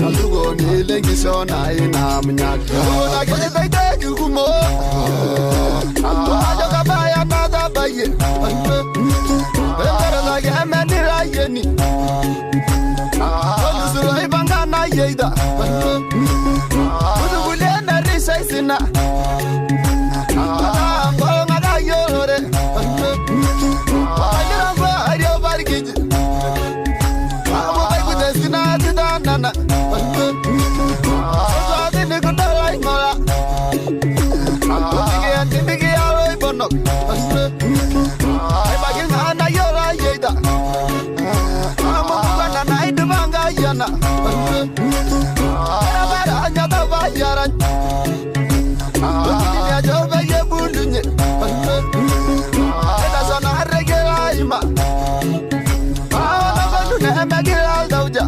Alugo ni lengi sona ina mnyaki Una kene beideki kumo Ajo kabaya nada baye Bembara la geme ni rayeni Olu sura ibanga na yeida Udu bulena risa isina Ngolo ngada yore Ajirangwa ario barikiji Amo bai kutesina titanana Sozo adini kutala ingola Tindigi alo ibonok Ay bagil ngana yola yeida Amo kukana na idubanga yana Ara bara anyata bayaran Tindigi ajobe yebulunye Eda sana regela ima Awana bandune emegila dauja